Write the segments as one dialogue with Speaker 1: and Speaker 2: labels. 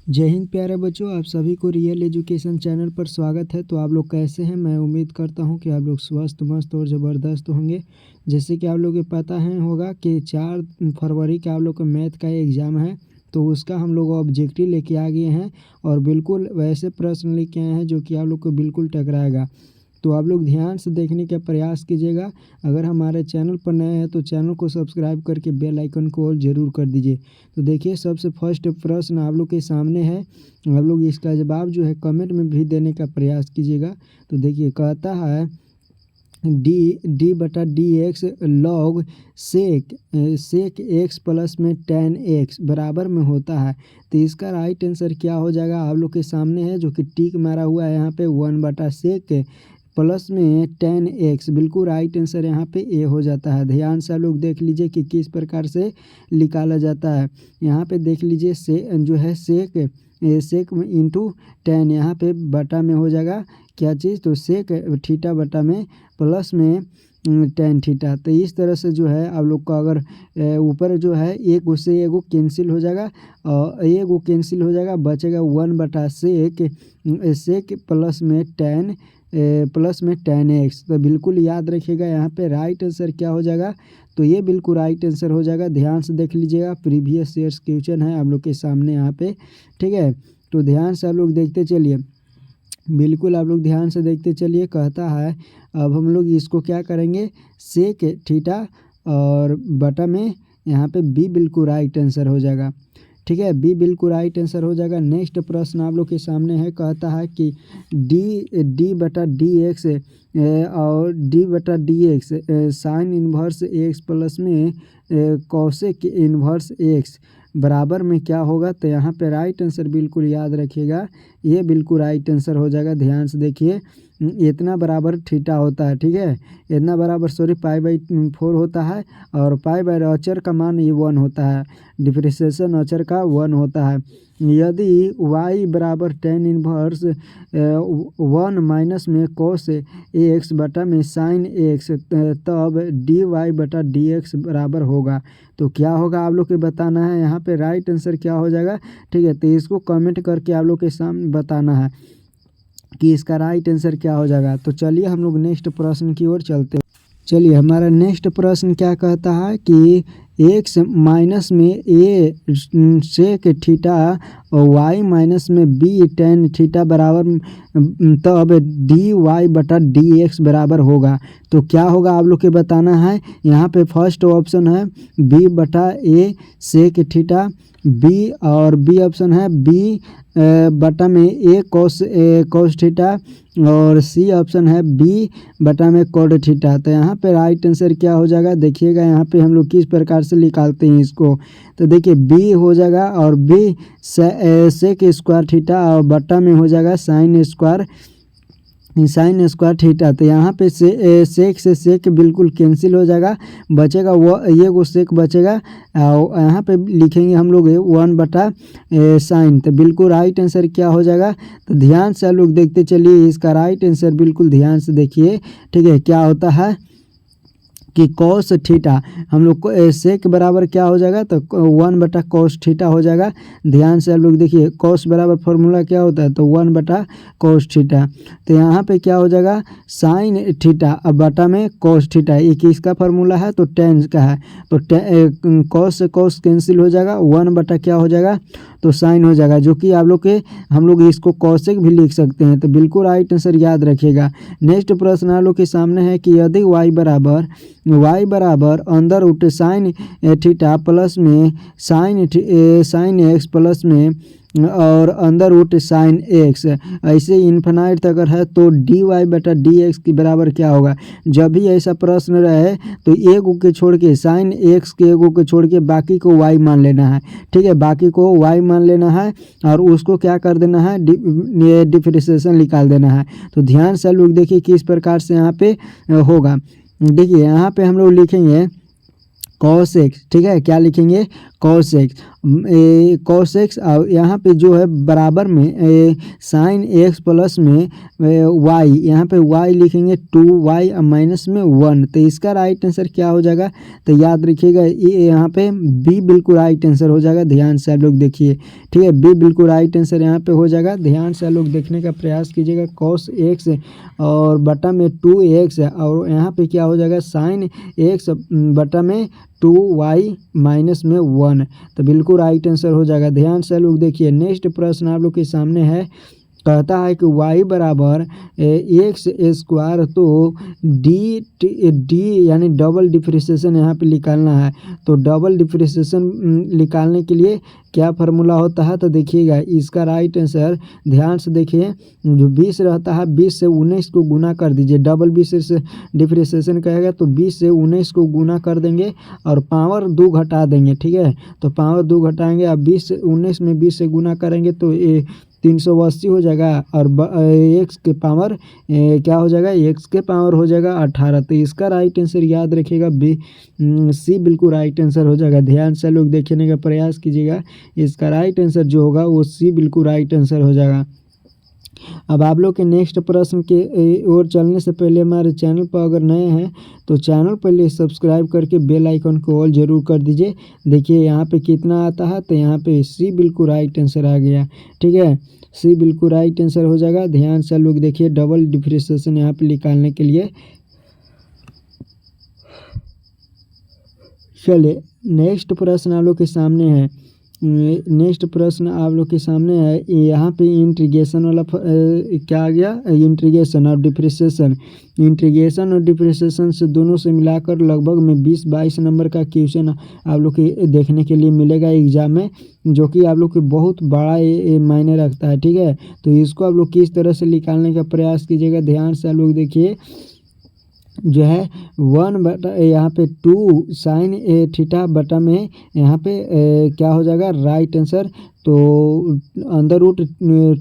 Speaker 1: जय हिंद प्यारे बच्चों, आप सभी को रियल एजुकेशन चैनल पर स्वागत है। तो आप लोग कैसे हैं? मैं उम्मीद करता हूं कि आप लोग स्वस्थ मस्त और ज़बरदस्त होंगे। जैसे कि आप लोग को पता है होगा कि 4 फरवरी का आप लोग का मैथ का एग्ज़ाम है। तो उसका हम लोग ऑब्जेक्टिव लेके आ गए हैं और बिल्कुल वैसे प्रश्न लेके आए हैं जो कि आप लोग को बिल्कुल टकराएगा। तो आप लोग ध्यान से देखने का प्रयास कीजिएगा। अगर हमारे चैनल पर नए हैं तो चैनल को सब्सक्राइब करके बेल आइकन को ऑल ज़रूर कर दीजिए। तो देखिए, सबसे फर्स्ट प्रश्न आप लोग के सामने है। आप लोग इसका जवाब जो है कमेंट में भी देने का प्रयास कीजिएगा। तो देखिए, कहता है D X log sec X plus में टेन एक्स बराबर में होता है। तो इसका राइट आंसर क्या हो जाएगा आप लोग के सामने है, जो कि टिक मारा हुआ है यहाँ पे 1/सेक प्लस में टेन एक्स। बिल्कुल राइट आंसर यहाँ पे ए हो जाता है। ध्यान से आप लोग देख लीजिए कि किस प्रकार से निकाला जाता है। यहाँ पे देख लीजिए से जो है सेक इंटू टेन, यहाँ पे बटा में हो जाएगा क्या चीज़, तो सेक थीटा बटा में प्लस में टेन थीटा। तो इस तरह से जो है आप लोग का अगर ऊपर जो है एक उससे एगो कैंसिल हो जाएगा और एगो कैंसिल हो जाएगा, बचेगा 1/सेक प्लस में टेन एक्स। तो बिल्कुल याद रखिएगा यहाँ पे राइट आंसर क्या हो जाएगा, तो ये बिल्कुल राइट आंसर हो जाएगा। ध्यान से देख लीजिएगा, प्रीवियस ईयर्स क्वेश्चन है आप लोग के सामने यहाँ पे, ठीक है। तो ध्यान से आप लोग देखते चलिए, बिल्कुल आप लोग ध्यान से देखते चलिए। कहता है अब हम लोग इसको क्या करेंगे, सेक थीटा और बटा में यहाँ पे बी बिल्कुल राइट आंसर हो जाएगा, ठीक है। बी बिल्कुल राइट आंसर हो जाएगा। नेक्स्ट प्रश्न आप लोग के सामने है। कहता है कि डी एक्स और D x sign inverse x plus में कॉसेक इन्वर्स एक्स बराबर में क्या होगा। तो यहाँ पे राइट आंसर बिल्कुल याद रखिएगा, ये बिल्कुल राइट आंसर हो जाएगा। ध्यान से देखिए, इतना बराबर थीटा होता है, ठीक है। इतना बराबर पाई/4 होता है और पाई अचर का मान ये 1 होता है, डिफरेंशिएशन अचर का 1 होता है। यदि y बराबर टेन इन्वर्स 1 माइनस में कॉस एक्स बटा में साइन एक्स, तब dy/डी एक्स बराबर होगा। तो क्या होगा आप लोग के बताना है, यहाँ पे राइट आंसर क्या हो जाएगा, ठीक है। तो इसको कमेंट करके आप लोग के सामने बताना है कि इसका राइट आंसर क्या हो जाएगा। तो चलिए हम लोग नेक्स्ट प्रश्न की ओर चलते हैं। चलिए, हमारा नेक्स्ट प्रश्न क्या कहता है कि एक्स माइनस में ए सेक थीटा और वाई माइनस में बी टेन थीटा बराबर, तब dy/डी एक्स बराबर होगा। तो क्या होगा आप लोग के बताना है। यहाँ पे फर्स्ट ऑप्शन है b/a सेक थीटा, बी और बी ऑप्शन है बी बटा में ए कॉस थीटा और सी ऑप्शन है बी बटा में कॉड थीटा। तो यहाँ पे राइट आंसर क्या हो जाएगा, देखिएगा यहाँ पे हम लोग किस प्रकार से निकालते हैं इसको। तो देखिए, बी हो जाएगा और बी सेक स्क्वायर थीटा और बटा में हो जाएगा साइन स्क्वायर थीटा। तो यहाँ पे सेक से सेक बिल्कुल कैंसिल हो जाएगा, बचेगा वो ये वो सेक बचेगा और यहाँ पे लिखेंगे हम लोग 1/साइन। तो बिल्कुल राइट आंसर क्या हो जाएगा। तो ध्यान से आप लोग देखते चलिए, इसका राइट आंसर बिल्कुल ध्यान से देखिए, ठीक है। क्या होता है कि कॉस थीटा हम लोग को सेक बराबर क्या हो जाएगा, तो 1/कॉस थीटा हो जाएगा। ध्यान से आप लोग देखिए, कॉस बराबर फॉर्मूला क्या होता है, तो 1/कॉस थीटा। तो यहाँ पे क्या हो जाएगा, साइन थीटा अब बटा में कॉस थीटा। ये किसका फार्मूला है, तो टेन का है। तो कॉस से कॉस कैंसिल हो जाएगा, 1/ क्या हो जाएगा, तो साइन हो जाएगा, जो कि हम लोग इसको कॉसेक भी लिख सकते हैं। तो बिल्कुल राइट आंसर याद रखिएगा। नेक्स्ट प्रश्न आप लोग के सामने है कि यदि y बराबर अंदर रूट साइन थीटा प्लस में साइन एक्स प्लस में और अंदर रूट साइन एक्स ऐसे इन्फिनाइट अगर है, तो dy/डी एक्स के बराबर क्या होगा। जब भी ऐसा प्रश्न रहे तो एक के छोड़ के साइन एक्स के एक के छोड़ के बाकी को y मान लेना है, ठीक है। बाकी को y मान लेना है और उसको क्या कर देना है, डिफरेंशिएशन निकाल देना है। तो ध्यान से लोग देखिए किस प्रकार से यहाँ पे होगा। देखिए, यहाँ पे हम लोग लिखेंगे कॉस एक्स, ठीक है। क्या लिखेंगे, कॉस एक्स और यहाँ पे जो है बराबर में साइन एक्स प्लस में वाई, यहाँ पे वाई लिखेंगे 2y माइनस में 1। तो इसका राइट आंसर क्या हो जाएगा, तो याद रखिएगा यहाँ पे बी बिल्कुल राइट आंसर हो जाएगा। ध्यान से आप लोग देखिए, ठीक है, बी बिल्कुल राइट आंसर यहाँ पे हो जाएगा। ध्यान से आप लोग देखने का प्रयास कीजिएगा। कॉस एक्स और बटा में 2x और यहाँ पे क्या हो जाएगा, साइन एक्स बटा में 2y माइनस में 1। तो बिल्कुल राइट आंसर हो जाएगा। ध्यान से लोग देखिए, नेक्स्ट प्रश्न आप लोग के सामने है। कहता है कि y बराबर एक्स स्क्वायर, तो डी यानी डबल डिफ्रेंशिएशन यहाँ पे निकालना है। तो डबल डिफ्रेंशिएशन निकालने के लिए क्या फार्मूला होता है, तो देखिएगा इसका राइट आंसर ध्यान से देखिए, जो 20 रहता है 20 से 19 को गुना कर दीजिए। डबल 20 से डिफ्रेंशिएशन कहेगा तो 20 से 19 को गुना कर देंगे और पावर 2 घटा देंगे, ठीक है। तो पावर 2 घटाएंगे, अब 20 से 19 में 20 से गुना करेंगे तो 380 हो जाएगा और एक्स के पावर क्या हो जाएगा, एक्स के पावर हो जाएगा 18। तो इसका राइट आंसर याद रखिएगा सी बिल्कुल राइट आंसर हो जाएगा। ध्यान से लोग देखने का प्रयास कीजिएगा, इसका राइट आंसर जो होगा वो सी बिल्कुल राइट आंसर हो जाएगा। अब आप लोग के नेक्स्ट प्रश्न के ओर चलने से पहले हमारे चैनल पर अगर नए हैं तो चैनल पहले सब्सक्राइब करके बेल आइकन को ऑल जरूर कर दीजिए। देखिए यहाँ पे कितना आता है, तो यहाँ पे सी बिल्कुल राइट आंसर आ गया, ठीक है, सी बिल्कुल राइट आंसर हो जाएगा। ध्यान से लोग देखिए, डबल डिफ्रेंशिएशन यहाँ पे निकालने के लिए। चलिए नेक्स्ट प्रश्न आप लोग के सामने है। नेक्स्ट प्रश्न आप लोग के सामने है। यहाँ पे इंटीग्रेशन वाला क्या आ गया, इंटीग्रेशन और डिफ्रेंशिएशन। इंटीग्रेशन और डिफ्रेंशिएशन से दोनों से मिलाकर लगभग में 20-22 नंबर का क्वेश्चन आप लोग के देखने के लिए मिलेगा एग्जाम में, जो कि आप लोग के बहुत बड़ा मायने रखता है, ठीक है। तो इसको आप लोग किस तरह से निकालने का प्रयास कीजिएगा। ध्यान से आप लोग देखिए, जो है 1 बटा यहाँ पे 2 साइन थीटा बटा में यहाँ पे क्या हो जाएगा राइट आंसर, तो अंडर रूट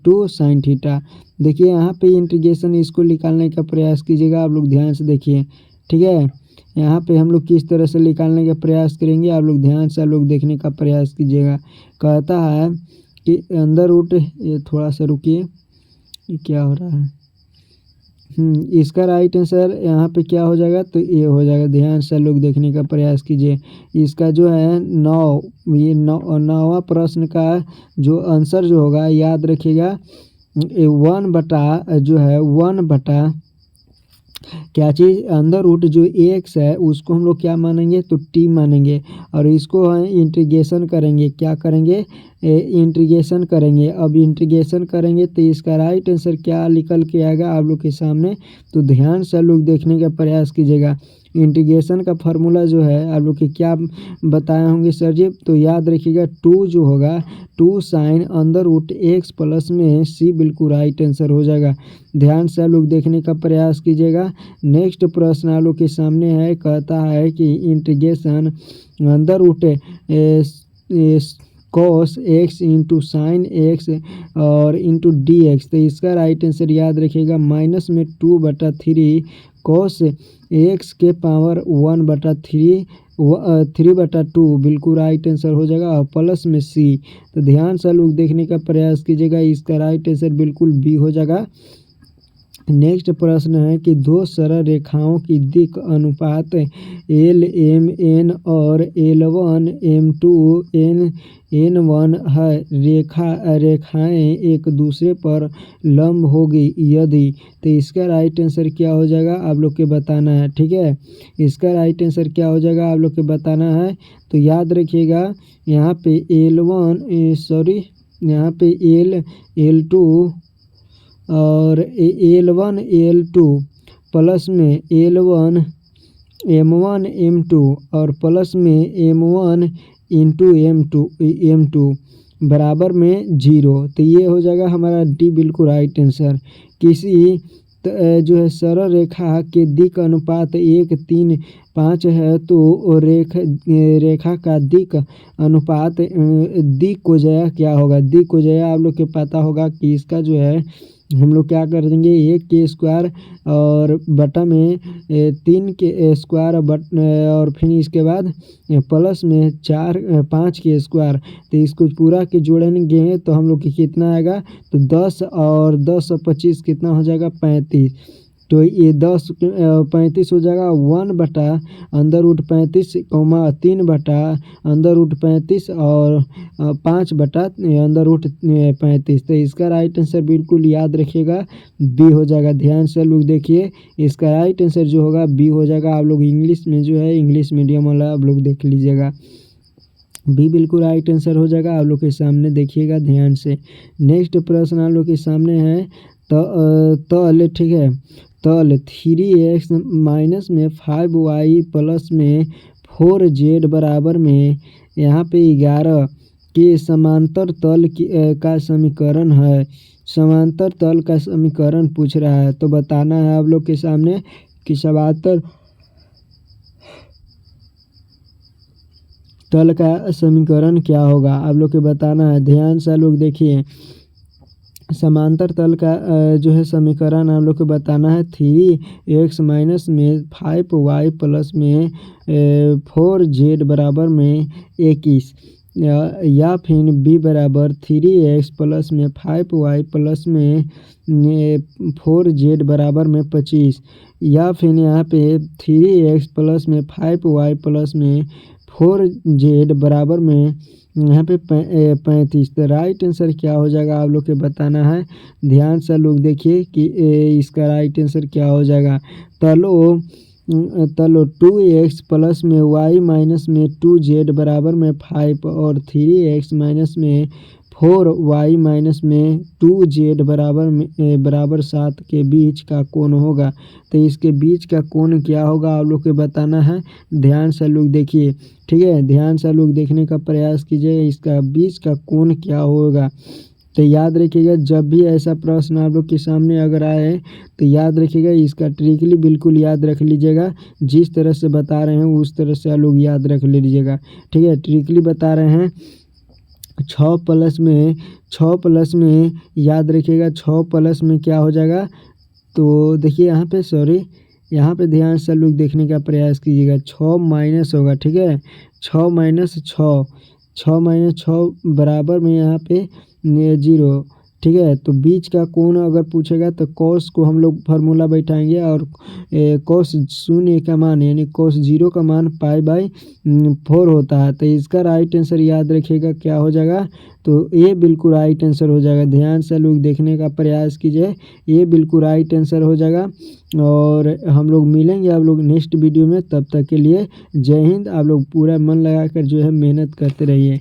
Speaker 1: 2 साइन थीटा। देखिए यहाँ पे इंटीग्रेशन, इसको निकालने का प्रयास कीजिएगा। आप लोग ध्यान से देखिए, ठीक है, यहाँ पे हम लोग किस तरह से निकालने का प्रयास करेंगे, आप लोग ध्यान से आप लोग देखने का प्रयास कीजिएगा। कहता है कि अंडर रूट, ये थोड़ा सा रुकिए, ये क्या हो रहा है, इसका राइट आंसर यहाँ पे क्या हो जाएगा, तो ये हो जाएगा। ध्यान से लोग देखने का प्रयास कीजिए। इसका जो है ये 9वां प्रश्न का जो आंसर जो होगा याद रखिएगा, 1 बटा जो है 1 बटा क्या चीज़, अंडर रूट जो एक्स है उसको हम लोग क्या मानेंगे, तो टी मानेंगे, और इसको इंटीग्रेशन करेंगे, क्या करेंगे, इंटीग्रेशन करेंगे। अब इंटीग्रेशन करेंगे तो इसका राइट आंसर क्या निकल के आएगा आप लोग के सामने, तो ध्यान से लोग देखने का प्रयास कीजिएगा। इंटीग्रेशन का फार्मूला जो है आप लोग के क्या बताए होंगे सर जी, तो याद रखिएगा 2 जो होगा 2 sine under root X plus में सी बिल्कुल राइट आंसर हो जाएगा। ध्यान से आप लोग देखने का प्रयास कीजिएगा। नेक्स्ट प्रश्न आप लोग के सामने है। कहता है कि integration under root cos X into sine X और इंटू डी एक्स। तो इसका राइट आंसर याद रखिएगा माइनस में 2/3 कॉस एक्स के पावर 1/3 बिल्कुल राइट आंसर हो जाएगा, और प्लस में सी। तो ध्यान से लोग देखने का प्रयास कीजिएगा, इसका राइट आंसर बिल्कुल बी हो जाएगा। नेक्स्ट प्रश्न है कि दो सरल रेखाओं की दिक अनुपात LMN और L1M2N1 है। रेखाएं एक दूसरे पर लंब होगी यदि, तो इसका राइट आंसर क्या हो जाएगा आप लोग के बताना है, ठीक है। इसका राइट आंसर क्या हो जाएगा आप लोग के बताना है। तो याद रखिएगा यहाँ पे यहाँ पे L2 और L1 L2 प्लस में L1 M1 M2 और प्लस में M1 इंटू M2 बराबर में 0। तो ये हो जाएगा हमारा डी बिल्कुल राइट आंसर। किसी जो है सरल रेखा के दिक अनुपात 1:3:5 है, तो रेखा का दिक अनुपात दिक्कोजया क्या होगा। दिक्कोजया आप लोग के पता होगा कि इसका जो है हम लोग क्या कर देंगे 1 के स्क्वायर और बटा में 3 के स्क्वायर और फिर इसके बाद प्लस में 5 के स्क्वायर। तो इसको पूरा के जोड़ेंगे तो हम लोग की कितना आएगा, तो 10 और 10 और 25 कितना हो जाएगा 35। तो ये 35 हो जाएगा 1 बटा अंदर रूट 35 कॉमा 3 बटा अंदर रूट 35 और 5 बटा अंदर रूट 35। तो इसका राइट आंसर बिल्कुल याद रखिएगा बी हो जाएगा। ध्यान से लोग देखिए, इसका राइट आंसर जो होगा बी हो जाएगा। आप लोग इंग्लिश में जो है इंग्लिश मीडियम वाला आप लोग देख लीजिएगा, बी बिल्कुल राइट आंसर हो जाएगा। आप लोग के सामने देखिएगा ध्यान से। नेक्स्ट प्रश्न आप लोग के सामने है तल, ठीक है, तल 3x माइनस में 5y प्लस में 4z बराबर में यहाँ पे 11 के समांतर तल का समीकरण है। समांतर तल का समीकरण पूछ रहा है, तो बताना है आप लोग के सामने कि समांतर तल का समीकरण क्या होगा, आप लोग के बताना है। ध्यान से लोग देखिए, समांतर तल का जो है समीकरण आप लोग को बताना है 3x माइनस में 5y प्लस में 4z बराबर में 21 या फिर b बराबर 3x प्लस में 5y प्लस में 4z बराबर में 25 या फिर यहाँ पे 3x प्लस में 5y प्लस में 4z बराबर में यहाँ पे 35। तो राइट आंसर क्या हो जाएगा आप लोग के बताना है। ध्यान से लोग देखिए कि इसका राइट आंसर क्या हो जाएगा। तलो 2x प्लस में y माइनस में 2z बराबर में 5 और 3x माइनस में 4y माइनस में 2z बराबर 7 के बीच का कोण होगा। तो इसके बीच का कोण क्या होगा आप लोग को बताना है। ध्यान से लोग देखिए, ठीक है, ध्यान से लोग देखने का प्रयास कीजिए, इसका बीच का कोण क्या होगा। तो याद रखिएगा, जब भी ऐसा प्रश्न आप लोग के सामने अगर आए तो याद रखिएगा, इसका ट्रिकली बिल्कुल याद रख लीजिएगा। जिस तरह से बता रहे हैं उस तरह से आप लोग याद रख लीजिएगा, ठीक है। ट्रिकली बता रहे हैं 6 प्लस में याद रखिएगा 6 प्लस में क्या हो जाएगा। तो देखिए यहाँ पे यहाँ पे ध्यान से लोग देखने का प्रयास कीजिएगा। 6 माइनस होगा, ठीक है, 6 माइनस 6 बराबर में यहाँ पे 0, ठीक है। तो बीच का कोण अगर पूछेगा तो कॉस को हम लोग फार्मूला बैठाएंगे और कॉस 0 का मान यानी कॉस 0 का मान π/4 होता है। तो इसका राइट आंसर याद रखिएगा क्या हो जाएगा, तो ये बिल्कुल राइट आंसर हो जाएगा। ध्यान से लोग देखने का प्रयास कीजिए, ये बिल्कुल राइट आंसर हो जाएगा। और हम लोग मिलेंगे आप लोग नेक्स्ट वीडियो में, तब तक के लिए जय हिंद। आप लोग पूरा मन लगा कर जो है मेहनत करते रहिए।